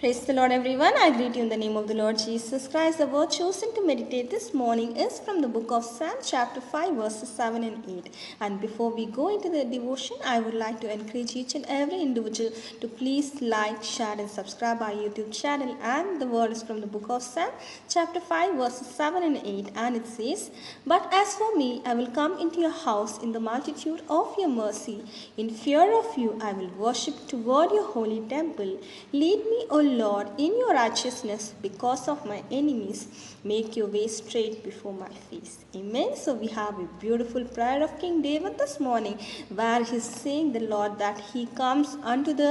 Praise the Lord, everyone. I greet you in the name of the Lord Jesus Christ. The word chosen to meditate this morning is from the book of Psalm, chapter 5, verses 7 and 8. And before we go into the devotion, I would like to encourage each and every individual to please like, share, and subscribe our YouTube channel. And the word is from the book of Psalm, chapter 5, verses 7 and 8. And it says, "But as for me, I will come into your house in the multitude of your mercy. In fear of you, I will worship toward your holy temple. Lead me, O Lord, in your righteousness because of my enemies. Make your way straight before my face." Amen. So we have a beautiful prayer of King David this morning where he's saying the Lord that he comes unto the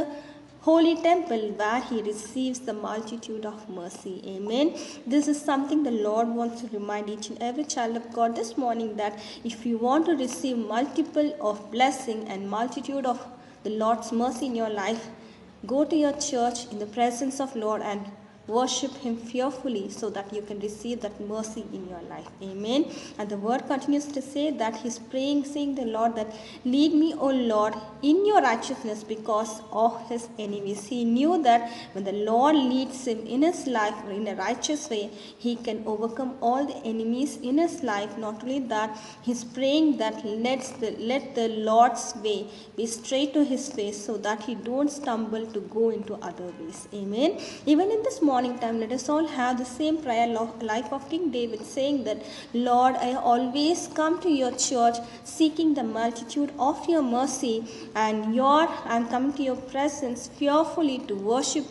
holy temple where he receives the multitude of mercy. Amen. This is something the Lord wants to remind each and every child of God this morning, that if you want to receive multiple of blessing and multitude of the Lord's mercy in your life, go to your church in the presence of Lord and worship him fearfully so that you can receive that mercy in your life. Amen. And the word continues to say that he's praying, saying the Lord that lead me, O Lord, in your righteousness because of his enemies. He knew that when the Lord leads him in his life in a righteous way, he can overcome all the enemies in his life. Not only that, he's praying that let the Lord's way be straight to his face so that he don't stumble to go into other ways. Amen. Even in this morning time, let us all have the same prayer life of King David, saying that, Lord, I always come to your church seeking the multitude of your mercy, and I'm coming to your presence fearfully to worship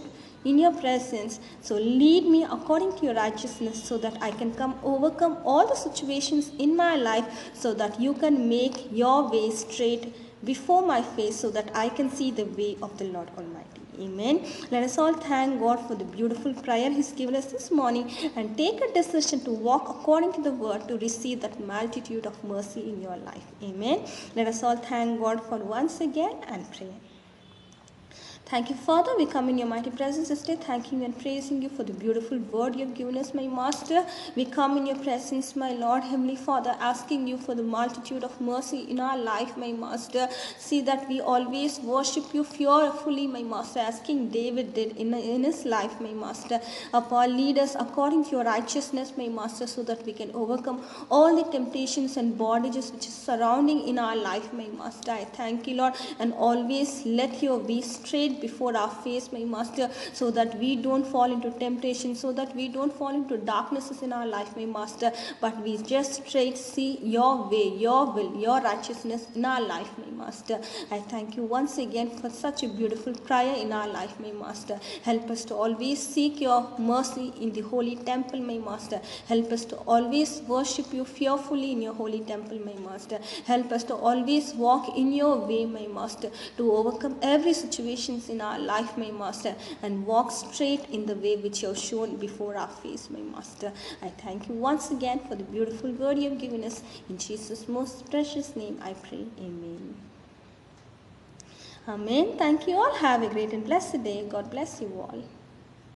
in your presence. So lead me according to your righteousness so that I can overcome all the situations in my life, so that you can make your way straight before my face so that I can see the way of the Lord Almighty. Amen. Let us all thank God for the beautiful prayer he's given us this morning and take a decision to walk according to the word to receive that multitude of mercy in your life. Amen. Let us all thank God for once again and pray. Thank you, Father. We come in your mighty presence this day, thanking you and praising you for the beautiful word you have given us, my Master. We come in your presence, my Lord, Heavenly Father, asking you for the multitude of mercy in our life, my Master. See that we always worship you fearfully, my Master, as King David did in his life, my Master. Lead us according to your righteousness, my Master, so that we can overcome all the temptations and bondages which is surrounding in our life, my Master. I thank you, Lord, and always let your way straight before our face, my Master, so that we don't fall into temptation, so that we don't fall into darknesses in our life, my Master, but we just straight see your way, your will, your righteousness in our life, my Master. I thank you once again for such a beautiful prayer in our life, my Master. Help us to always seek your mercy in the holy temple, my Master. Help us to always worship you fearfully in your holy temple, my Master. Help us to always walk in your way, my Master, to overcome every situation in our life, my Master, and walk straight in the way which you have shown before our face, my Master. I thank you once again for the beautiful word you have given us. In Jesus' most precious name I pray. Amen. Amen. Thank you all. Have a great and blessed day. God bless you all.